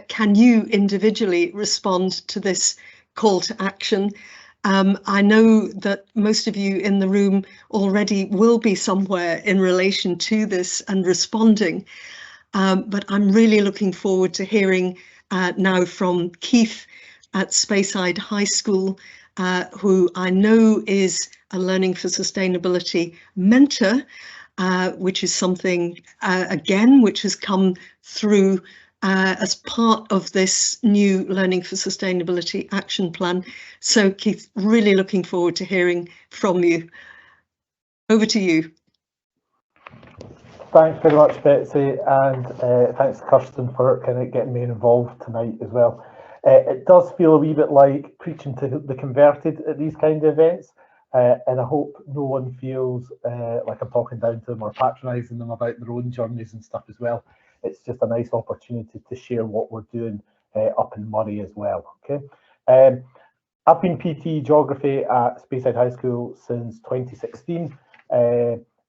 can you individually respond to this call to action? I know that most of you in the room already will be somewhere in relation to this and responding, but I'm really looking forward to hearing now from Keith at Speyside High School, who I know is a Learning for Sustainability mentor, which is something, again, which has come through as part of this new Learning for Sustainability action plan. So Keith, really looking forward to hearing from you. Over to you. Thanks very much, Betsy, and thanks Kirsten for kind of getting me involved tonight as well. It does feel a wee bit like preaching to the converted at these kind of events, and I hope no one feels like I'm talking down to them or patronising them about their own journeys and stuff as well. It's just a nice opportunity to share what we're doing up in Moray as well. Okay, I've been PT Geography at Speyside High School since 2016.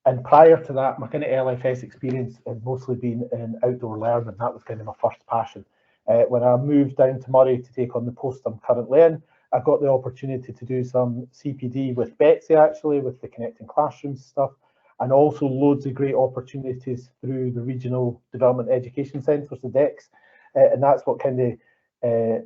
And prior to that, my kind of LFS experience has mostly been in outdoor learning. That was kind of my first passion. When I moved down to Moray to take on the post I'm currently in, I got the opportunity to do some CPD with Betsy, actually, with the Connecting Classrooms stuff, and also loads of great opportunities through the Regional Development Education Centres, the DECs, and that's what kind of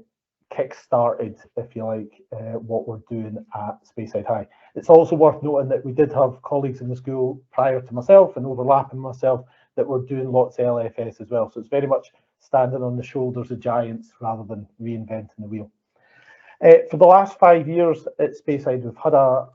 kick-started, if you like, what we're doing at Speyside High. It's also worth noting that we did have colleagues in the school prior to myself and overlapping myself that were doing lots of LFS as well. So it's very much standing on the shoulders of giants rather than reinventing the wheel. For the last 5 years at Speyside, we've had a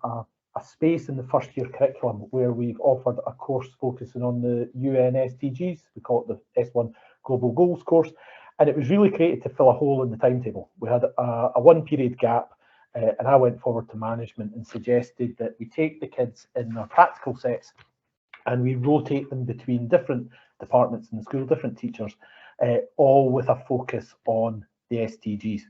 space in the first year curriculum where we've offered a course focusing on the UN SDGs. We call it the S1 Global Goals course. And it was really created to fill a hole in the timetable. We had a 1 period gap, and I went forward to management and suggested that we take the kids in their practical sets and we rotate them between different departments in the school, different teachers, all with a focus on the SDGs.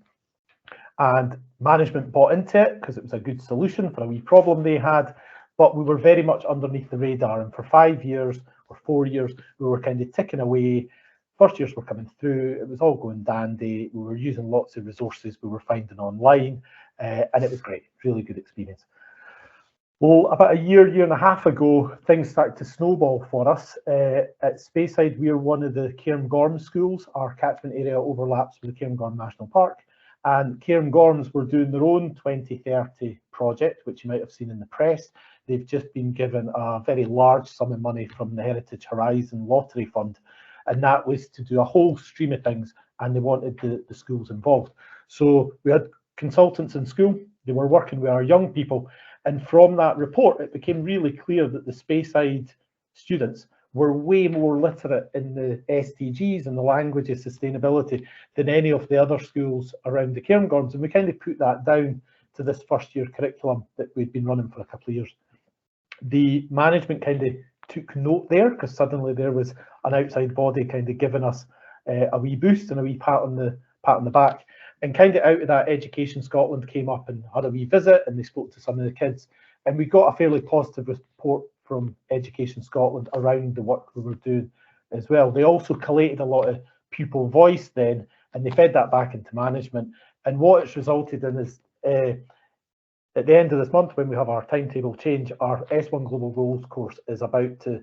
And management bought into it because it was a good solution for a wee problem they had, but we were very much underneath the radar. And for 5 years or 4 years, we were kind of ticking away. First years were coming through, it was all going dandy, we were using lots of resources we were finding online, and it was great, really good experience. Well, about a year and a half ago, things started to snowball for us. At Speyside, we are one of the Cairngorms schools. Our catchment area overlaps with the Cairngorm National Park, and Cairngorms were doing their own 2030 project, which you might have seen in the press. They've just been given a very large sum of money from the Heritage Horizon Lottery Fund, and that was to do a whole stream of things, and they wanted the schools involved. So we had consultants in school, they were working with our young people, and from that report it became really clear that the Speyside students were way more literate in the SDGs and the language of sustainability than any of the other schools around the Cairngorms, and we kind of put that down to this first year curriculum that we'd been running for a couple of years. The management kind of took note there because suddenly there was an outside body kind of giving us a wee boost and a wee pat on the back, and kind of out of that, Education Scotland came up and had a wee visit and they spoke to some of the kids, and we got a fairly positive report from Education Scotland around the work we were doing as well. They also collated a lot of pupil voice then, and they fed that back into management, and what it's resulted in is at the end of this month, when we have our timetable change, our S1 Global Goals course is about to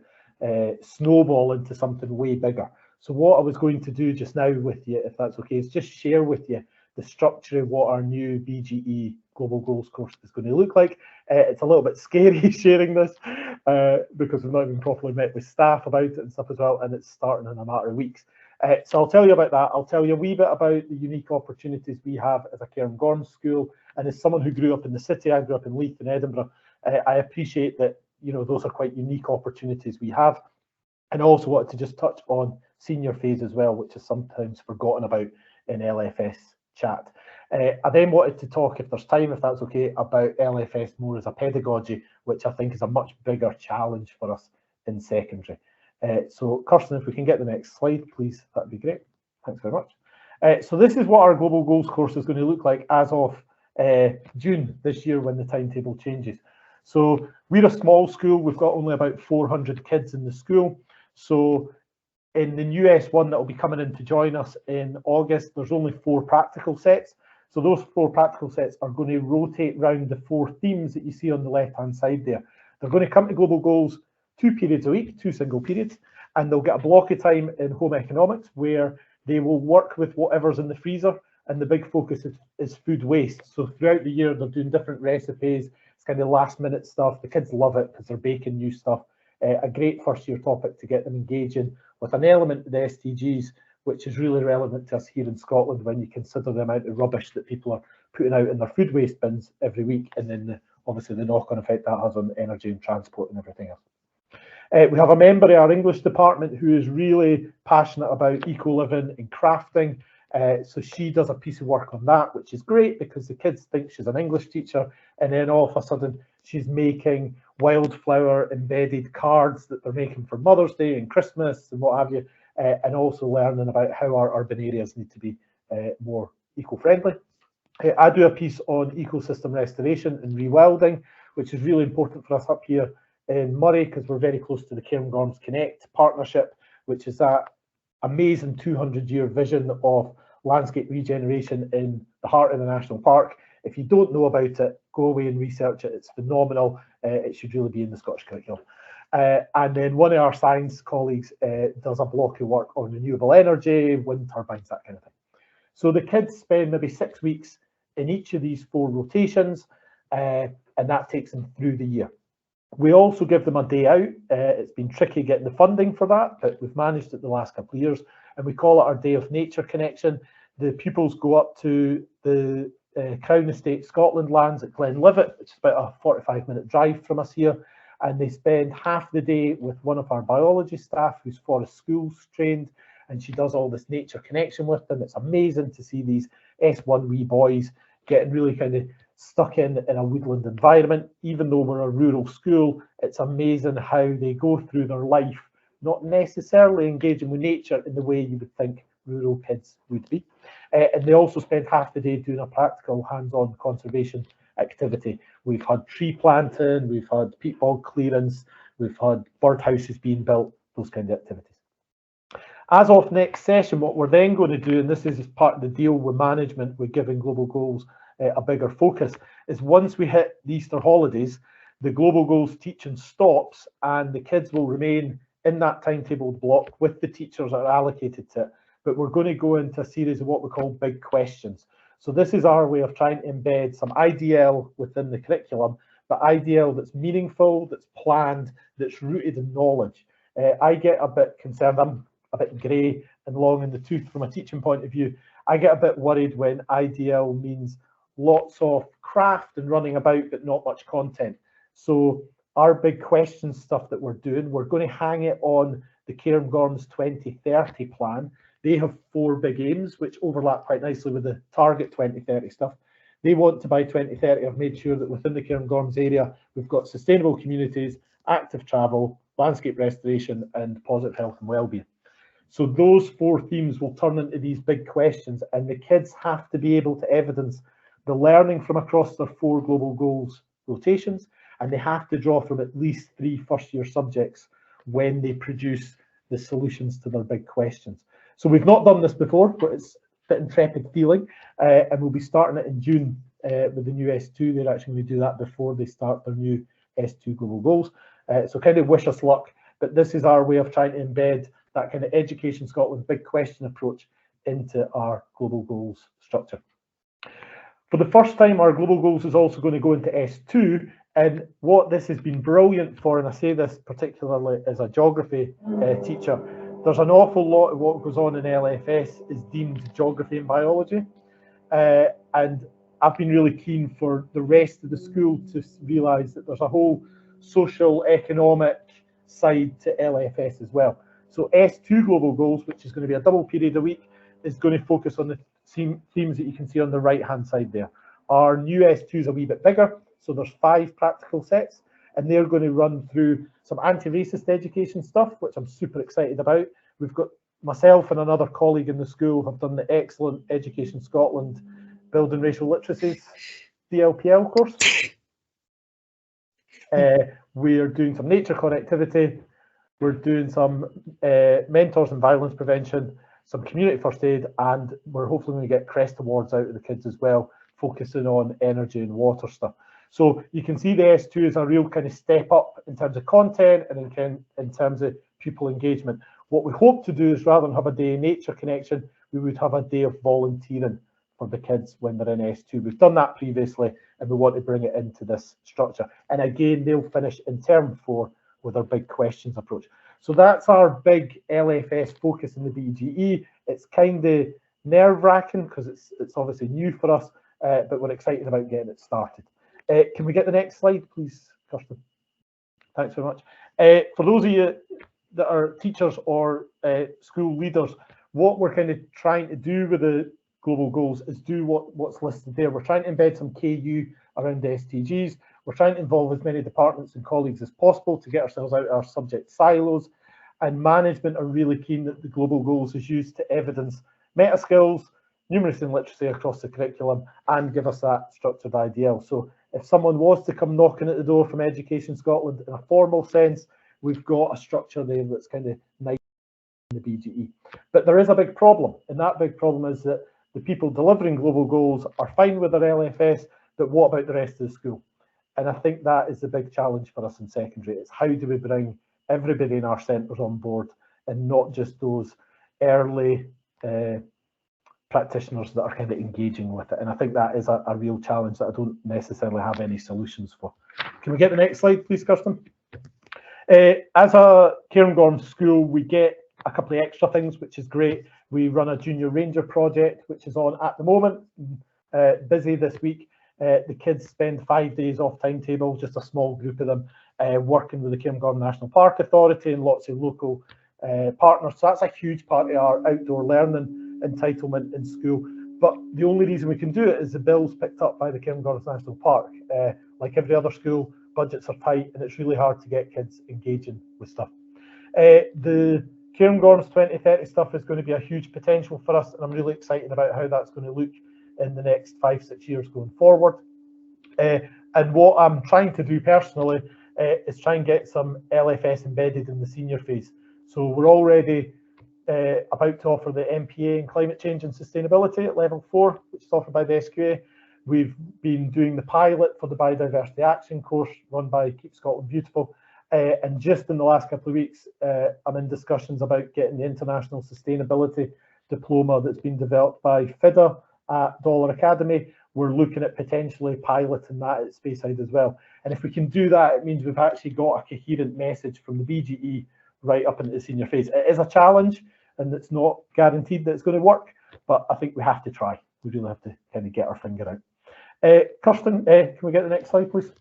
snowball into something way bigger. So what I was going to do just now with you, if that's okay, is just share with you the structure of what our new BGE Global Goals course is going to look like. It's a little bit scary sharing this because we've not even properly met with staff about it and stuff as well, and it's starting in a matter of weeks. So I'll tell you about that. I'll tell you a wee bit about the unique opportunities we have as a Cairngorms school. And as someone who grew up in the city, I grew up in Leith in Edinburgh, I appreciate that, you know, those are quite unique opportunities we have. And I also wanted to just touch on senior phase as well, which is sometimes forgotten about in LFS chat. I then wanted to talk, if there's time, if that's okay, about LFS more as a pedagogy, which I think is a much bigger challenge for us in secondary. So Kirsten, if we can get the next slide, please, that'd be great. Thanks very much. So this is what our Global Goals course is going to look like as of June this year when the timetable changes. So we're a small school, we've got only about 400 kids in the school. So In the new S1 that will be coming in to join us in August, there's only 4 practical sets. So those 4 practical sets are going to rotate round the 4 themes that you see on the left-hand side there. They're going to come to Global Goals 2 periods a week, 2 single periods, and they'll get a block of time in home economics where they will work with whatever's in the freezer, and the big focus is food waste. So throughout the year, they're doing different recipes. It's kind of last-minute stuff. The kids love it because they're baking new stuff. A great first-year topic to get them engaging with an element of the SDGs, which is really relevant to us here in Scotland when you consider the amount of rubbish that people are putting out in their food waste bins every week, and then obviously the knock-on effect that has on energy and transport and everything else. We have a member of our English department who is really passionate about eco-living and crafting. So she does a piece of work on that, which is great because the kids think she's an English teacher, and then all of a sudden she's making wildflower embedded cards that they're making for Mother's Day and Christmas and what have you, and also learning about how our urban areas need to be more eco-friendly. I do a piece on ecosystem restoration and rewilding, which is really important for us up here in Moray because we're very close to the GTC Connect partnership, which is that amazing 200-year vision of landscape regeneration in the heart of the national park. If you don't know about it, go away and research it. It's phenomenal. It should really be in the Scottish curriculum. And then one of our science colleagues does a block of work on renewable energy, wind turbines, that kind of thing. So the kids spend maybe 6 weeks in each of these 4 rotations, and that takes them through the year. We also give them a day out. It's been tricky getting the funding for that, but we've managed it the last couple of years, and we call it our Day of Nature Connection. The pupils go up to the Crown Estate Scotland lands at Glenlivet, which is about a 45-minute drive from us here, and they spend half the day with one of our biology staff who's Forest Schools trained, and she does all this nature connection with them. It's amazing to see these S1 wee boys getting really kind of stuck in a woodland environment. Even though we're a rural school, it's amazing how they go through their life not necessarily engaging with nature in the way you would think rural kids would be. And they also spend half the day doing a practical hands-on conservation activity. We've had tree planting, we've had peat bog clearance, we've had birdhouses being built, those kind of activities. As of next session, what we're then going to do, and this is as part of the deal with management with giving Global Goals a bigger focus, is once we hit the Easter holidays, the Global Goals teaching stops and the kids will remain in that timetable block with the teachers that are allocated to it. But we're going to go into a series of what we call big questions. So this is our way of trying to embed some IDL within the curriculum, but IDL that's meaningful, that's planned, that's rooted in knowledge. I get a bit concerned, I'm a bit grey and long in the tooth from a teaching point of view. I get a bit worried when IDL means lots of craft and running about, but not much content. So our big question stuff that we're doing, we're going to hang it on the Cairngorms 2030 plan. They have 4 big aims, which overlap quite nicely with the Target 2030 stuff. They want to, by 2030, have made sure that within the Cairngorms area, we've got sustainable communities, active travel, landscape restoration, and positive health and wellbeing. So those 4 themes will turn into these big questions, and the kids have to be able to evidence the learning from across their 4 Global Goals rotations, and they have to draw from at least 3 first-year subjects when they produce the solutions to their big questions. So we've not done this before, but it's a bit intrepid feeling, and we'll be starting it in June with the new S2. They're actually going to do that before they start their new S2 Global Goals. So kind of wish us luck, but this is our way of trying to embed that kind of Education Scotland big question approach into our Global Goals structure. For the first time, our Global Goals is also going to go into S2, and what this has been brilliant for, and I say this particularly as a geography teacher, there's an awful lot of what goes on in LFS is deemed geography and biology, and I've been really keen for the rest of the school to realise that there's a whole social, economic side to LFS as well. So S2 Global Goals, which is going to be a double period a week, is going to focus on the themes that you can see on the right-hand side there. Our new S2 is a wee bit bigger, so there's 5 practical sets, and they're going to run through some anti-racist education stuff, which I'm super excited about. We've got myself and another colleague in the school have done the excellent Education Scotland Building Racial Literacies DLPL course. We're doing some nature connectivity. we're doing some mentors and violence prevention, some community first aid, and we're hopefully going to get crest awards out of the kids as well, focusing on energy and water stuff. So you can see the S2 is a real kind of step up in terms of content and in terms of pupil engagement. What we hope to do is, rather than have a day nature connection, we would have a day of volunteering for the kids when they're in S2. We've done that previously, and we want to bring it into this structure. And again, they'll finish in term 4 with our big questions approach. So that's our big LFS focus in the BGE. It's kind of nerve-wracking because it's obviously new for us, but we're excited about getting it started. Can we get the next slide, please, Kirsten? Thanks very much. For those of you that are teachers or school leaders, what we're kind of trying to do with the global goals is do what's listed there. We're trying to embed some KU around the SDGs. We're trying to involve as many departments and colleagues as possible to get ourselves out of our subject silos. And management are really keen that the global goals is used to evidence meta skills, numeracy and literacy across the curriculum, and give us that structured IDL. So if someone was to come knocking at the door from Education Scotland in a formal sense, we've got a structure there that's kind of nice in the BGE. But there is a big problem, and that big problem is that the people delivering global goals are fine with their LFS, but what about the rest of the school? And I think that is the big challenge for us in secondary. It's how do we bring everybody in our centres on board and not just those early practitioners that are kind of engaging with it. And I think that is a real challenge that I don't necessarily have any solutions for. Can we get the next slide, please, Kirsten? As a Cairngorm school, we get a couple of extra things, which is great. We run a junior ranger project, which is on at the moment, busy this week. The kids spend 5 days off timetable, just a small group of them, working with the Cairngorm National Park Authority and lots of local partners. So that's a huge part of our outdoor learning entitlement in school. But the only reason we can do it is the bill's picked up by the Cairngorm National Park. Like every other school, budgets are tight and it's really hard to get kids engaging with stuff. The Cairngorm's 2030 stuff is going to be a huge potential for us, and I'm really excited about how that's going to look in the next 5-6 years going forward. And what I'm trying to do personally is try and get some LFS embedded in the senior phase. So we're already about to offer the MPA in Climate Change and Sustainability at level 4, which is offered by the SQA. We've been doing the pilot for the Biodiversity Action course run by Keep Scotland Beautiful. And just in the last couple of weeks, I'm in discussions about getting the International Sustainability Diploma that's been developed by FIDA at Dollar Academy. We're looking at potentially piloting that at Speyside as well. And if we can do that, it means we've actually got a coherent message from the BGE right up into the senior phase. It is a challenge, and it's not guaranteed that it's going to work, but I think we have to try. We really have to kind of get our finger out. Kirsten, can we get the next slide, please?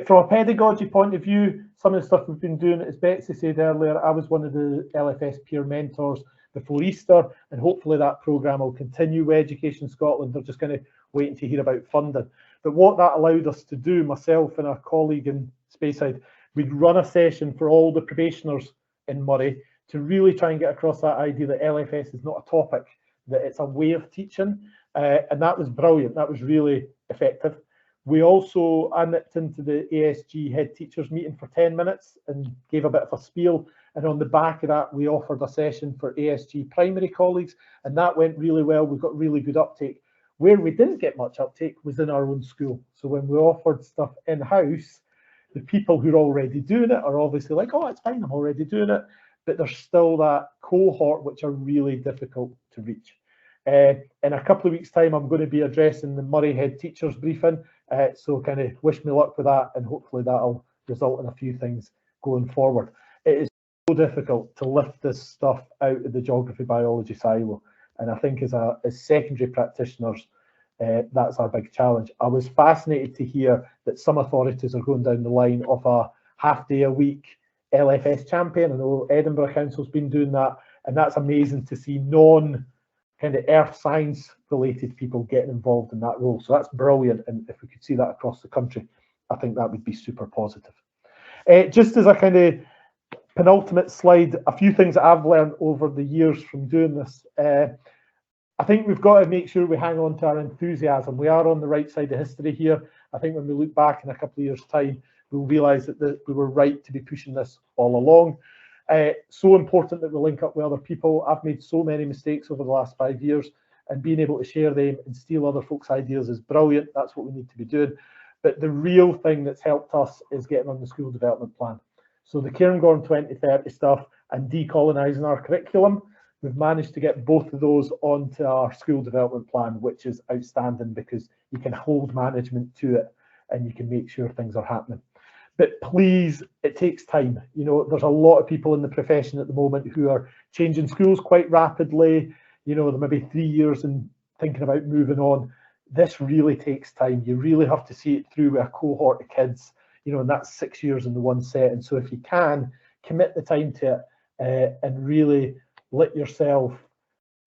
From a pedagogy point of view, some of the stuff we've been doing, as Betsy said earlier, I was one of the LFS peer mentors before Easter, and hopefully that programme will continue with Education Scotland. They're just kind of waiting to hear about funding. But what that allowed us to do, myself and a colleague in Speyside, we'd run a session for all the probationers in Moray to really try and get across that idea that LFS is not a topic, that it's a way of teaching. And that was brilliant. That was really effective. We also, I nipped into the ASG head teachers meeting for 10 minutes and gave a bit of a spiel. And on the back of that, we offered a session for ASG primary colleagues, and that went really well. We got really good uptake. Where we didn't get much uptake was in our own school. So when we offered stuff in-house, the people who are already doing it are obviously like, oh, it's fine, I'm already doing it. But there's still that cohort which are really difficult to reach. In a couple of weeks' time, I'm going to be addressing the Moray head teachers briefing. So kind of wish me luck with that, and hopefully that'll result in a few things going forward. It is so difficult to lift this stuff out of the geography biology silo, and I think as secondary practitioners, that's our big challenge. I was fascinated to hear that some authorities are going down the line of a half-day a week LFS champion. I know Edinburgh Council's been doing that, and that's amazing to see kind of earth science related people getting involved in that role. So that's brilliant, and if we could see that across the country, I think that would be super positive. Just as a kind of penultimate slide, a few things that I've learned over the years from doing this. I think we've got to make sure we hang on to our enthusiasm. We are on the right side of history here. I think when we look back in a couple of years' time, we'll realise that we were right to be pushing this all along. So important that we link up with other people. I've made so many mistakes over the last 5 years, and being able to share them and steal other folks' ideas is brilliant. That's what we need to be doing. But the real thing that's helped us is getting on the school development plan. So the Cairngorm 2030 stuff and decolonising our curriculum, we've managed to get both of those onto our school development plan, which is outstanding because you can hold management to it and you can make sure things are happening. But please, it takes time. You know, there's a lot of people in the profession at the moment who are changing schools quite rapidly. You know, they're maybe 3 years and thinking about moving on. This really takes time. You really have to see it through with a cohort of kids, you know, and that's 6 years in the one set. And so if you can, commit the time to it and really let yourself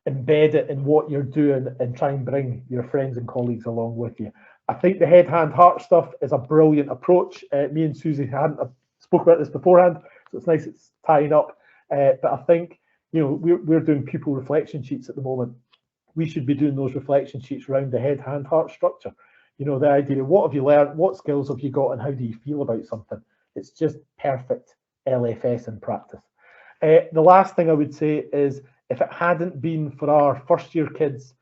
embed it in what you're doing and try and bring your friends and colleagues along with you. I think the head, hand, heart stuff is a brilliant approach. Me and Susie hadn't spoke about this beforehand, so it's nice it's tying up. But I think, you know, we're doing pupil reflection sheets at the moment. We should be doing those reflection sheets around the head, hand, heart structure. You know, the idea of what have you learned, what skills have you got, and how do you feel about something? It's just perfect LFS in practice. The last thing I would say is, if it hadn't been for our first year kids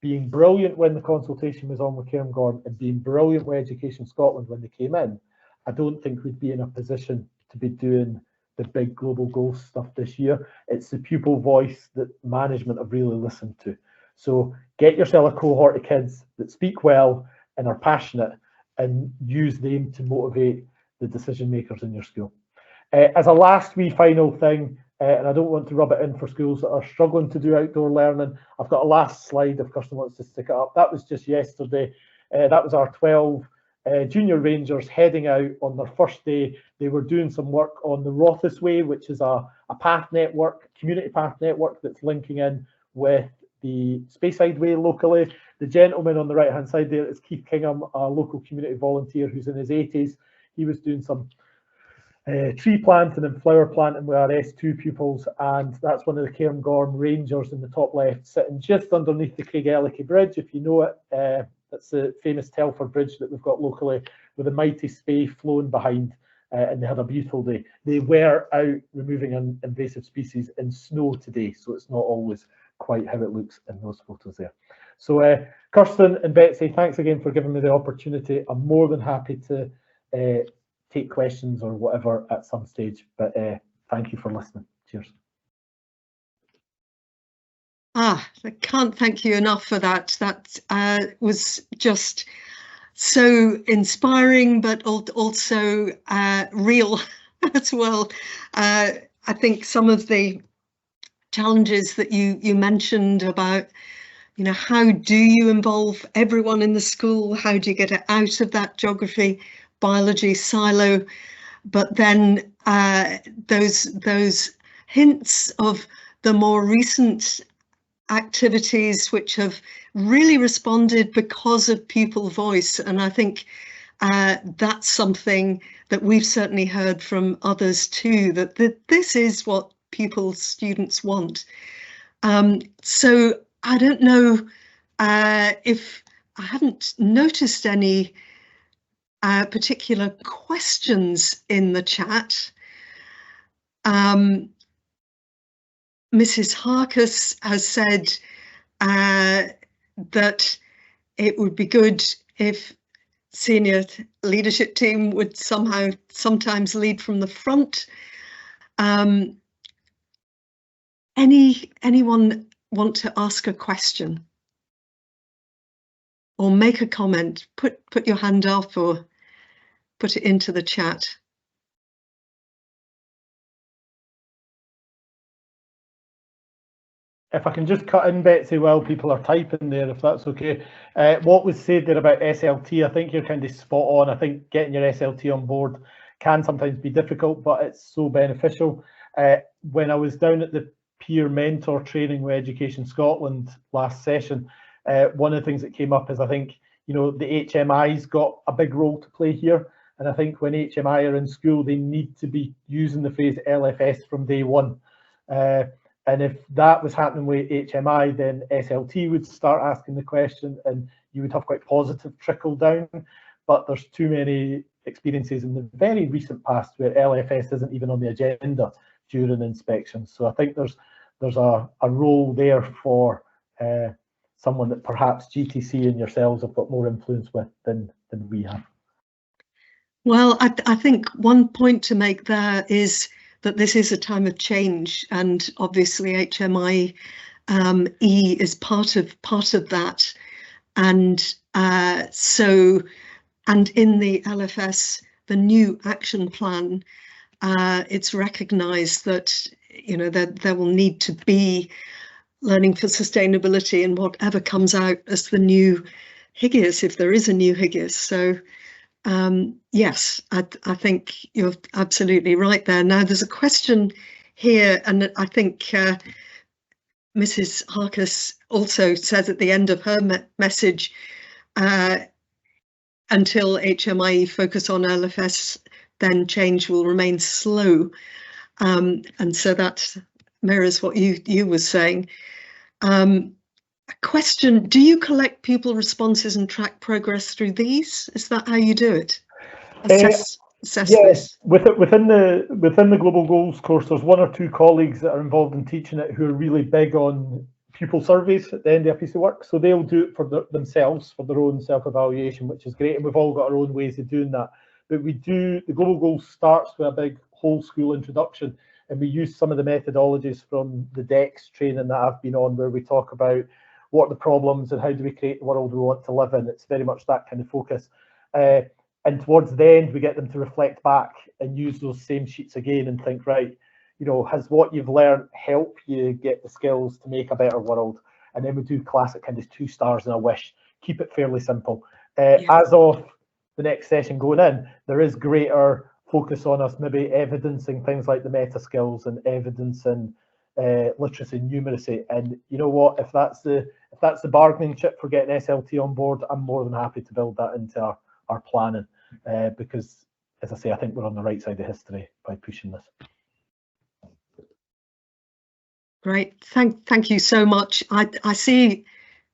being brilliant when the consultation was on with Cairngorm and being brilliant with Education Scotland when they came in, I don't think we'd be in a position to be doing the big global goals stuff this year. It's the pupil voice that management have really listened to. So get yourself a cohort of kids that speak well and are passionate and use them to motivate the decision makers in your school. As a last wee final thing, and I don't want to rub it in for schools that are struggling to do outdoor learning, I've got a last slide if Kirsten wants to stick it up. That was just yesterday. That was our 12 junior rangers heading out on their first day. They were doing some work on the Rothes Way, which is a path network, community path network that's linking in with the Speyside Way locally. The gentleman on the right hand side there is Keith Kingham, a local community volunteer who's in his 80s. He was doing some tree planting and flower planting with our S2 pupils, and that's one of the Cairngorm Rangers in the top left, sitting just underneath the Craigellachie Bridge, if you know it. That's the famous Telford Bridge that we've got locally, with the mighty Spey flowing behind, and they had a beautiful day. They were out removing an invasive species in snow today, so it's not always quite how it looks in those photos there. So Kirsten and Betsy, thanks again for giving me the opportunity. I'm more than happy to take questions or whatever at some stage, but thank you for listening. Cheers. I can't thank you enough for that. That was just so inspiring, but also real as well. I think some of the challenges that you mentioned about, you know, how do you involve everyone in the school? How do you get it out of that geography, biology silo? But then those hints of the more recent activities which have really responded because of pupil voice, and I think that's something that we've certainly heard from others too, that this is what students want. So I don't know if I haven't noticed any particular questions in the chat. Mrs. Harkus has said that it would be good if senior leadership team would sometimes lead from the front. Anyone want to ask a question or make a comment? Put your hand up or put it into the chat. If I can just cut in, Betsy, while people are typing there, if that's okay. What was said there about SLT, I think you're kind of spot on. I think getting your SLT on board can sometimes be difficult, but it's so beneficial. When I was down at the peer mentor training with Education Scotland last session, one of the things that came up is, I think, you know, the HMI's got a big role to play here. And I think when HMI are in school, they need to be using the phrase LFS from day one. And if that was happening with HMI, then SLT would start asking the question and you would have quite positive trickle down. But there's too many experiences in the very recent past where LFS isn't even on the agenda during inspections. So I think there's a role there for someone that perhaps GTC and yourselves have got more influence with than we have. Well, I think one point to make there is that this is a time of change, and obviously HMI E is part of that, and and in the LFS, the new action plan, it's recognised that there will need to be learning for sustainability in whatever comes out as the new Higgies, if there is a new Higgies. So yes, I think you're absolutely right there. Now there's a question here, and I think Mrs. Harkis also says at the end of her message, until HMIE focus on LFS, then change will remain slow. And so that mirrors what you were saying. A question, do you collect pupil responses and track progress through these? Is that how you do it? Assess this? Within the Global Goals course, there's 1 or 2 colleagues that are involved in teaching it who are really big on pupil surveys at the end of a piece of work. So they'll do it for themselves, for their own self-evaluation, which is great. And we've all got our own ways of doing that. But the Global Goals starts with a big whole school introduction. And we use some of the methodologies from the DEX training that I've been on, where we talk about what are the problems and how do we create the world we want to live in. It's very much that kind of focus. And towards the end, we get them to reflect back and use those same sheets again and think, right, has what you've learned help you get the skills to make a better world? And then we do classic kind of 2 stars and a wish. Keep it fairly simple. As of the next session going in, there is greater focus on us maybe evidencing things like the meta skills and evidencing literacy and numeracy. And you know what, if that's the bargaining chip for getting SLT on board, I'm more than happy to build that into our planning, because as I say, I think we're on the right side of history by pushing this. Great, thank you so much. I see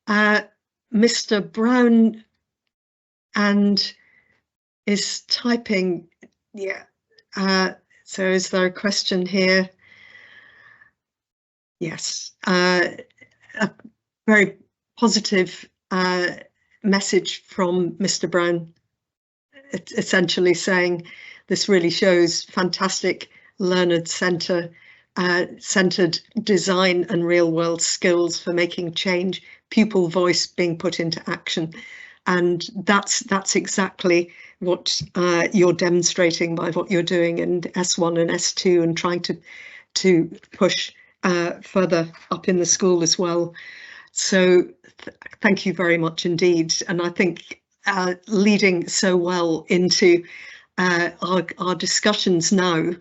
Mr. Brown and is typing. Yeah. So is there a question here? Yes. A very positive message from Mr. Brown, essentially saying this really shows fantastic learner-centered design and real-world skills for making change, pupil voice being put into action. And that's exactly what you're demonstrating by what you're doing in S1 and S2, and trying to push further up in the school as well. So thank you very much indeed. And I think leading so well into our discussions now,